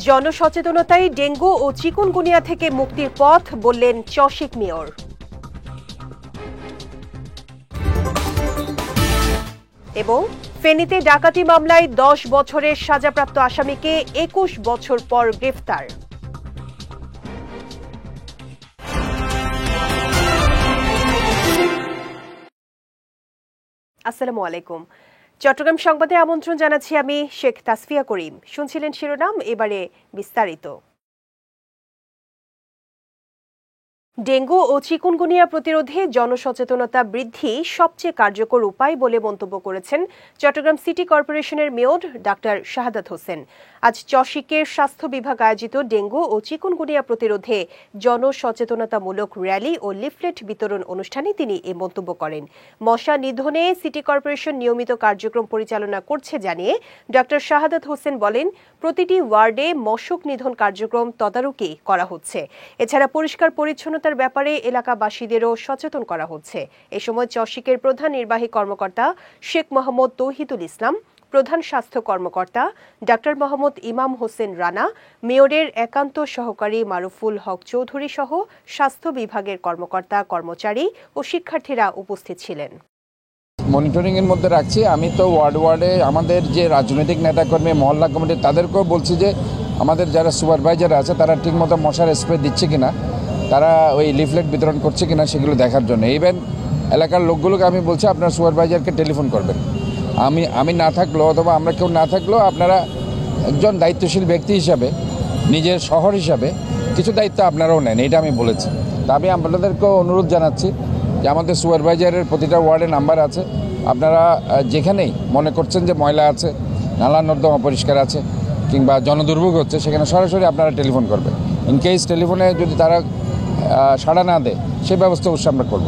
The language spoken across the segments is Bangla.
জনসচেতনতায় ডেঙ্গু ও চিকুনগুনিয়া থেকে মুক্তির পথ বললেন চশিক মেয়র। এবং ফেনীতে ডাকাতি মামলায় 10 বছরের সাজাপ্রাপ্ত আসামিকে 21 বছর পর গ্রেফতার। আসসালামু আলাইকুম। চট্টগ্রাম সংবাদে আমন্ত্রণ জানাচ্ছি আমি শেখ তাসফিয়া করিম। শুনছিলেন শিরোনাম, এবারে বিস্তারিত। ডেঙ্গু ও চিকুনগুনিয়া প্রতিরোধে জনসচেতনতা বৃদ্ধি সবচেয়ে কার্যকর উপায় বলে মন্তব্য করেছেন চট্টগ্রাম সিটি কর্পোরেশনের মেয়র ডাক্তার শাহাদাত হোসেন। আজ চশিকের স্বাস্থ্য বিভাগ আয়োজিত ডেঙ্গু ও চিকুনগুনিয়া প্রতিরোধে জনসচেতনতামূলক র্যালি ও লিফলেট বিতরণ অনুষ্ঠানে তিনি এ মন্তব্য করেন। মশা নিধনে সিটি কর্পোরেশন নিয়মিত কার্যক্রম পরিচালনা করছে জানিয়ে ডাক্তার শাহাদাত হোসেন বলেন, প্রতিটি ওয়ার্ডে মশক নিধন কার্যক্রম তদারকি করা হচ্ছে। এছাড়া পরিষ্কার পরিচ্ছন্নতার ব্যাপারে এলাকাবাসীদেরও সচেতন করা হচ্ছে। এ সময় চশিকের প্রধান নির্বাহী কর্মকর্তা শেখ মোহাম্মদ তৌহিদুল ইসলাম, প্রধান স্বাস্থ্য কর্মকর্তা ডাক্তার মোহাম্মদ ইমাম হোসেন রানা, মেয়রের একান্ত সহকারী মারুফুল হক চৌধুরী সহ স্বাস্থ্য বিভাগের কর্মকর্তা, কর্মচারী ও শিক্ষার্থীরা উপস্থিত ছিলেন। মনিটরিং এর মধ্যে রাখছি। আমি তো ওয়ার্ডে আমাদের যে রাজনৈতিক নেতাকর্মী, মহল্লা কমিটি, তাদেরকেও বলছি যে আমাদের যারা সুপারভাইজার আছে তারা ঠিকমতো মশার স্প্রে দিচ্ছে কিনা, তারা ওই লিফলেট বিতরণ করছে কিনা সেগুলো দেখার জন্য। ইভেন এলাকার লোকগুলোকে আমি বলছি আপনার সুপারভাইজারকে টেলিফোন করবেন। আমি না থাকলেও অথবা আমরা কেউ না থাকলেও আপনারা একজন দায়িত্বশীল ব্যক্তি হিসাবে, নিজের শহর হিসাবে কিছু দায়িত্ব আপনারাও নেন, এটা আমি বলেছি। তা আমি আপনাদেরকেও অনুরোধ জানাচ্ছি যে আমাদের সুপারভাইজারের প্রতিটা ওয়ার্ডে নাম্বার আছে। আপনারা যেখানেই মনে করছেন যে ময়লা আছে, নালা নর্দমা অপরিষ্কার আছে কিংবা জনদুর্ভোগ হচ্ছে, সেখানে সরাসরি আপনারা টেলিফোন করবেন। ইনকেস টেলিফোনে যদি তারা সাড়া না দেয়, সে ব্যবস্থা অবশ্যই আমরা করব।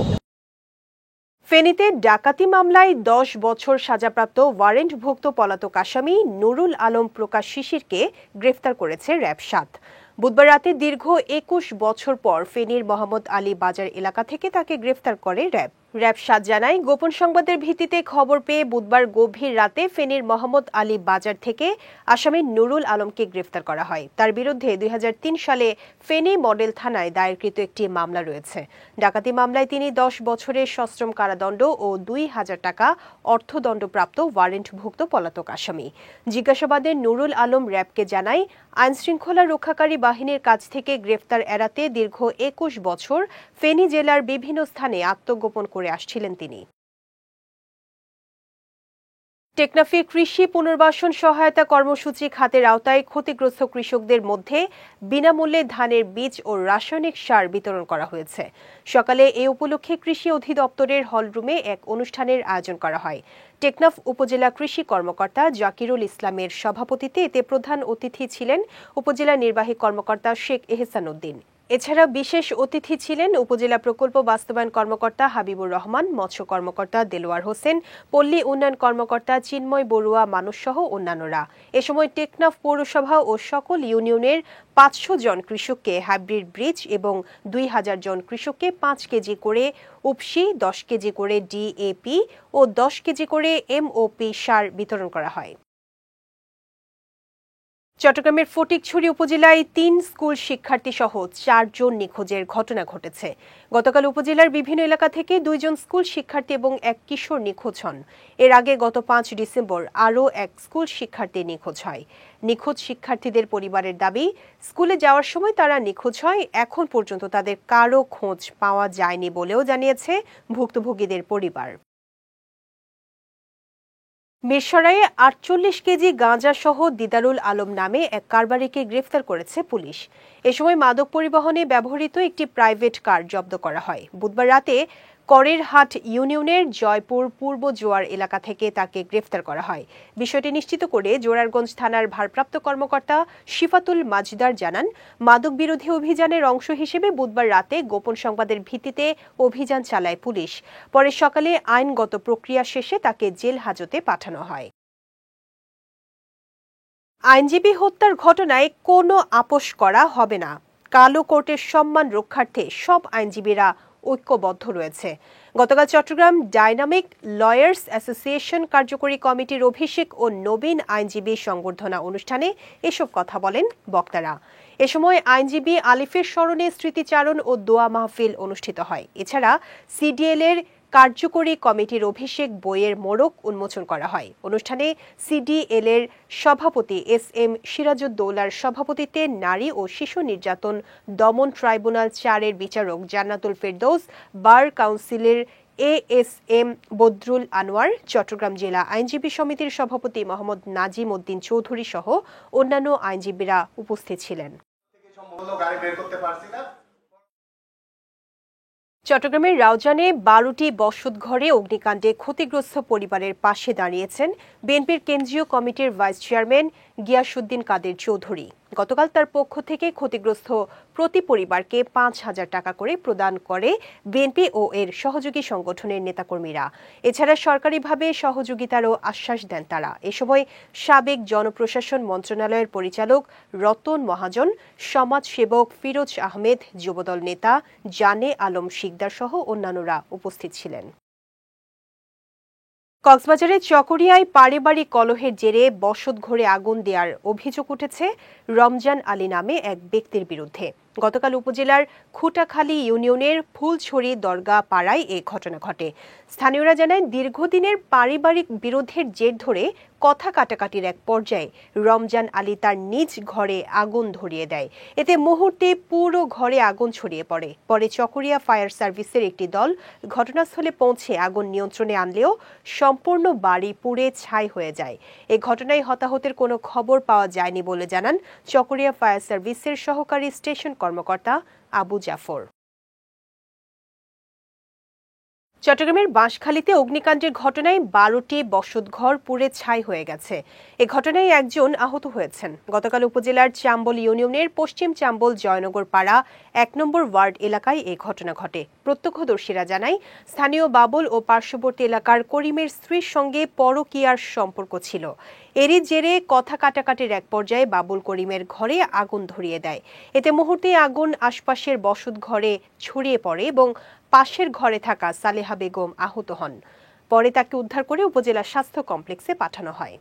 ফেনীতে ডাকাতি মামলায় 10 বছর সাজাপ্রাপ্ত ওয়ারেন্টভুক্ত পলাতক আসামি নুরুল আলম প্রকাশ শিশিরকে গ্রেফতার করেছে র্যাব 7। বুধবার রাতে দীর্ঘ 21 বছর পর ফেনীর মোহাম্মদ আলী বাজার এলাকা থেকে তাকে গ্রেফতার করে র্যাব 7 জানায়, গোপন সংবাদের ভিত্তিতে খবর পেয়ে বুধবার গভীর রাতে ফেনীর মোহাম্মদ আলী বাজার থেকে আসামি নুরুল আলমকে গ্রেফতার করা হয়। তার বিরুদ্ধে 2003 সালে ফেনী মডেল থানায় দায়েরকৃত একটি মামলা রয়েছে। ডাকাতি মামলায় তিনি 10 বছরের সশ্রম কারাদণ্ড ও 2000 টাকা অর্থদণ্ডপ্রাপ্ত ওয়ারেন্টভুক্ত পলাতক আসামি। জিজ্ঞাসাবাদে নুরুল আলম র্যাবকে জানায়, আইনশৃঙ্খলা রক্ষাকারী বাহিনীর কাছ থেকে গ্রেফতার এড়াতে দীর্ঘ 21 বছর ফেনী জেলার বিভিন্ন স্থানে আত্মগোপন করে আসছিলেন তিনি। টেকনাফে কৃষি পুনর্বাসন সহায়তা কর্মসূচি খাতের আওতায় ক্ষতিগ্রস্ত কৃষকদের মধ্যে বিনামূল্যে ধানের বীজ ও রাসায়নিক সার বিতরণ করা হয়েছে। সকালে এ উপলক্ষে কৃষি অধিদপ্তরের হলরুমে এক অনুষ্ঠানের আয়োজন করা হয়। টেকনাফ উপজেলা কৃষি কর্মকর্তা জাকিরুল ইসলামের সভাপতিত্বে এতে প্রধান অতিথি ছিলেন উপজেলা নির্বাহী কর্মকর্তা শেখ এহসান উদ্দিন। এছাড়া বিশেষ অতিথি ছিলেন উপজেলা প্রকল্প বাস্তবায়ন কর্মকর্তা হাবিবুর রহমান, মৎস্য কর্মকর্তা দেলোয়ার হোসেন, পল্লী উন্নয়ন কর্মকর্তা চিন্ময় বড়ুয়া মানুষ সহ অন্যান্যরা। এ সময় টেকনাফ পৌরসভা ও সকল ইউনিয়নের 500 জন কৃষককে হাইব্রিড বীজ এবং 2000 জন কৃষককে 5 কেজি করে উপসি, 10 কেজি করে ডিএপি ও 10 কেজি করে এমওপি সার বিতরণ করা হয়। চট্টগ্রামের ফটিকছড়ি উপজেলায় 3 স্কুল শিক্ষার্থী সহ 4 জন নিখোঁজের ঘটনা ঘটেছে। গতকাল উপজেলার বিভিন্ন এলাকা থেকে 2 জন স্কুল শিক্ষার্থী এবং এক কিশোর নিখোঁজ হন। এর আগে গত 5 ডিসেম্বর আরও এক স্কুল শিক্ষার্থী নিখোঁজ হয়। নিখোঁজ শিক্ষার্থীদের পরিবারের দাবি, স্কুলে যাওয়ার সময় তারা নিখোঁজ হয়। এখন পর্যন্ত তাদের কারো খোঁজ পাওয়া যায়নি বলেও জানিয়েছে ভুক্তভোগীদের পরিবার। মিরসরাইয়ে 48 কেজি গাঁজা সহ দিদারুল আলম নামে এক কারবারিকে গ্রেফতার করেছে পুলিশ। এ সময় মাদক পরিবহনে ব্যবহৃত একটি প্রাইভেট কার জব্দ করা হয়। বুধবার রাতে করেরহাট ইউনিয়নের জয়পুর পূর্ব জোয়ার এলাকা থেকে তাকে গ্রেফতার করা হয়। বিষয়টি নিশ্চিত করে জোরারগঞ্জ থানার ভারপ্রাপ্ত কর্মকর্তা শিফাতুল মাজদার জানান, মাদক বিরোধী অভিযানের অংশ হিসেবে বুধবার রাতে গোপন সংবাদের ভিত্তিতে অভিযান চালায় পুলিশ। পরে সকালে আইনগত প্রক্রিয়া শেষে তাকে জেল হাজতে পাঠানো হয়। আইনজীবী হত্যার ঘটনায় কোনো আপোষ করা হবে না। কালো কোর্টের সম্মান রক্ষার্থে সব আইনজীবীরা ঐক্যবদ্ধ রয়েছে। গতকাল চট্টগ্রাম ডাইনামিক লয়ার্স অ্যাসোসিয়েশন কার্যকরী কমিটির অভিষেক ও নবীন আইনজীবী সংবর্ধনা অনুষ্ঠানে এসব কথা বলেন বক্তারা। এ সময় আইনজীবী আলিফের স্মরণে স্মৃতিচারণ ও দোয়া মাহফিল অনুষ্ঠিত হয়। এছাড়া সিডিএল এর কার্যকরী কমিটির অভিষেক বইয়ের মোড়ক উন্মোচন করা হয়। অনুষ্ঠানে সিডিএল এর সভাপতি SM সিরাজউদ্দৌলার সভাপতিত্বে নারী ও শিশু নির্যাতন দমন ট্রাইব্যুনাল ৪ এর বিচারক জান্নাতুল ফেরদৌস, বার কাউন্সিলের ASM বদরুল আনোয়ার, চট্টগ্রাম জেলা আইনজীবী সমিতির সভাপতি মোহাম্মদ নাজিম উদ্দিন চৌধুরী সহ অন্যান্য আইনজীবীরা উপস্থিত ছিলেন। চট্টগ্রামের রাউজানে 12টি বসতঘরে অগ্নিকাণ্ডে ক্ষতিগ্রস্ত পরিবারের পাশে দাঁড়িয়েছেন বিএনপির কেন্দ্রীয় কমিটির ভাইস চেয়ারম্যান গিয়াসউদ্দিন কাদের চৌধুরী। গতকাল তার পক্ষ থেকে ক্ষতিগ্রস্ত প্রতি পরিবারকে 5,000 টাকা করে প্রদান করে বিএনপি ও এর সহযোগী সংগঠনের নেতাকর্মীরা। এছাড়া সরকারিভাবে সহযোগিতারও আশ্বাস দেন তারা। এ সময় সাবেক জনপ্রশাসন মন্ত্রণালয়ের পরিচালক রতন মহাজন, সমাজসেবক ফিরোজ আহমেদ, যুবদল নেতা জানে আলম শিকদার সহ অন্যান্যরা উপস্থিত ছিলেন। কক্সবাজারের চকরিয়ায় পারিবারিক কলহের জেরে বসতঘরে আগুন দেওয়ার অভিযোগ উঠেছে রমজান আলী নামে এক ব্যক্তির বিরুদ্ধে। গতকাল উপজেলার খুটাখালী ইউনিয়নের ফুলছড়ি দরগা পাড়ায় এ ঘটনা ঘটে। স্থানীয়রা জানায়, দীর্ঘদিনের পারিবারিক বিরোধের জের ধরে কথা কাটাকাটির এক পর্যায়ে রমজান আলী তার নিজ ঘরে আগুন ধরিয়ে দেয়। এতে মুহূর্তে পুরো ঘরে আগুন ছড়িয়ে পড়ে। পরে চকরিয়া ফায়ার সার্ভিসের একটি দল ঘটনাস্থলে পৌঁছে আগুন নিয়ন্ত্রণে আনলেও সম্পূর্ণ বাড়ি পুড়ে ছাই হয়ে যায়। এ ঘটনায় হতাহতের কোনো খবর পাওয়া যায়নি বলে জানান চকরিয়া ফায়ার সার্ভিসের সহকারী স্টেশন কর্মকর্তা আবু জাফর। চট্টগ্রামের বাঁশখালীতে অগ্নিকাণ্ডের ঘটনায় 12টি বসতঘর পুড়ে ছাই হয়ে গেছে। এ ঘটনায় একজন আহত হয়েছেন। গতকাল উপজেলার চাম্বল ইউনিয়নের পশ্চিম চাম্বল জয়নগর পাড়া 1 নম্বর ওয়ার্ড এলাকায় এ ঘটনা ঘটে। প্রত্যক্ষদর্শীরা জানায়, স্থানীয় বাবুল ও পার্শ্ববর্তী এলাকার করিমের স্ত্রীর সঙ্গে পরকীয়ার সম্পর্ক ছিল। এরই জেরে কথা কাটাকাটির এক পর্যায়ে বাবুল করিমের ঘরে আগুন ধরিয়ে দেয়। এতে মুহূর্তেই আগুন আশপাশের বসতঘরে ছড়িয়ে পড়ে এবং পাশের ঘরে থাকা সালেহা বেগম আহত হন। পরে তাকে উদ্ধার করে উপজেলা স্বাস্থ্য কমপ্লেক্সে পাঠানো হয়।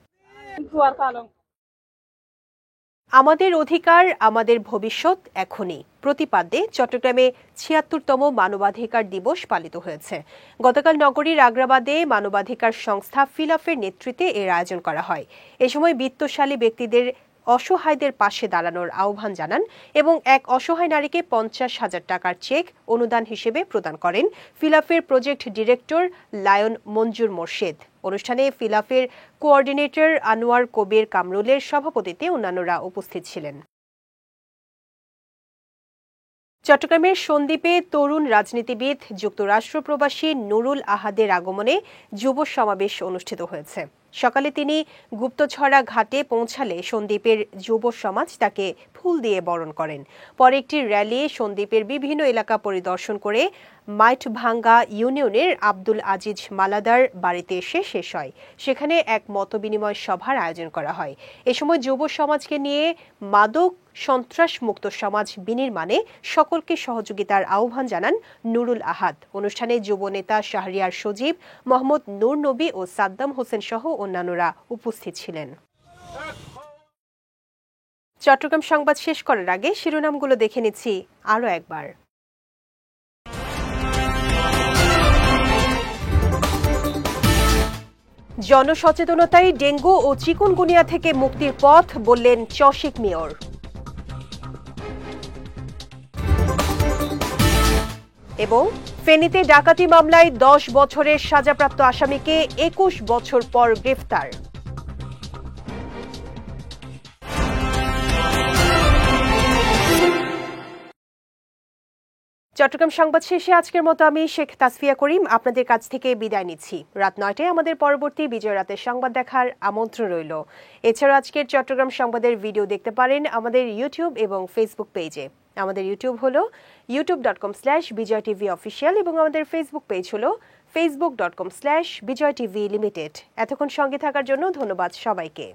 আমাদের অধিকার, আমাদের ভবিষ্যৎ এখনই প্রতিপাদ্যে চট্টগ্রামে ৭৬তম মানবাধিকার দিবস পালিত হয়েছে। গতকাল নগরীর আগ্রাবাদে মানবাধিকার সংস্থা ফিলাফের নেতৃত্বে এর আয়োজন করা হয়। এ সময় বিত্তশালী ব্যক্তিদের অসহায়দের পাশে দাঁড়ানোর আহ্বান জানান এবং এক অসহায় নারীকে 50,000 টাকার চেক অনুদান হিসেবে প্রদান করেন ফিলাফের প্রজেক্ট ডিরেক্টর লায়ন মঞ্জুর মোর্শেদ। অনুষ্ঠানে ফিলাফের কোঅর্ডিনেটর আনোয়ার কবির কামরুলের সভাপতিত্বে অন্যান্যরা উপস্থিত ছিলেন। চট্টগ্রামের সন্দ্বীপে তরুণ রাজনীতিবিদ যুক্তরাষ্ট্র প্রবাসী নুরুল আহাদের আগমনে যুব সমাবেশ অনুষ্ঠিত হয়েছে। সকালে তিনি গুপ্তছড়া ঘাটে পৌঁছালে সন্দ্বীপের যুব সমাজ তাকে ফুল দিয়ে বরণ করেন। পরে একটি র্যালি সন্দ্বীপের বিভিন্ন এলাকা পরিদর্শন করে মাইটভাঙ্গা ইউনিয়নের আব্দুল আজিজ মালাদার বাড়িতে এসে শেষ হয়। সেখানে এক মতবিনিময় সভার আয়োজন করা হয়। এ সময় যুব সমাজকে নিয়ে মাদক সন্ত্রাস মুক্ত সমাজ বিনির্মাণে সকলকে সহযোগিতার আহ্বান জানান নুরুল আহাদ। অনুষ্ঠানে যুব নেতা শাহরিয়ার সজীব, মোহাম্মদ নূর নবী ও সাদ্দাম হোসেন সহ অন্যান্যরা উপস্থিত ছিলেন। চট্টগ্রাম সংবাদ শেষ করার আগে শিরোনামগুলো দেখে নিচ্ছি আরও একবার। জনসচেতনতায় ডেঙ্গু ও চিকুনগুনিয়া থেকে মুক্তির পথ বললেন চসিক মেয়র। এবং ফেনীতে ডাকাতি মামলায় 10 বছরের সাজাপ্রাপ্ত আসামিকে 21 বছর পর গ্রেফতার। চট্টগ্রাম সংবাদ শেষে আজকের মতো আমি শেখ তাসফিয়া করিম আপনাদের কাছ থেকে বিদায় নিচ্ছি। রাত 9টায় আমাদের পরবর্তী বিজয় রাতের সংবাদ দেখার আমন্ত্রণ রইল। এছাড়া আজকের চট্টগ্রাম সংবাদের ভিডিও দেখতে পারেন আমাদের ইউটিউব এবং ফেসবুক পেজে। আমাদের ইউটিউব হলো youtube.com/BijayTVOfficial এবং আমাদের ফেসবুক পেজ হলো facebook.com/BijayTVLimited। এতক্ষণ সঙ্গে থাকার জন্য ধন্যবাদ সবাইকে।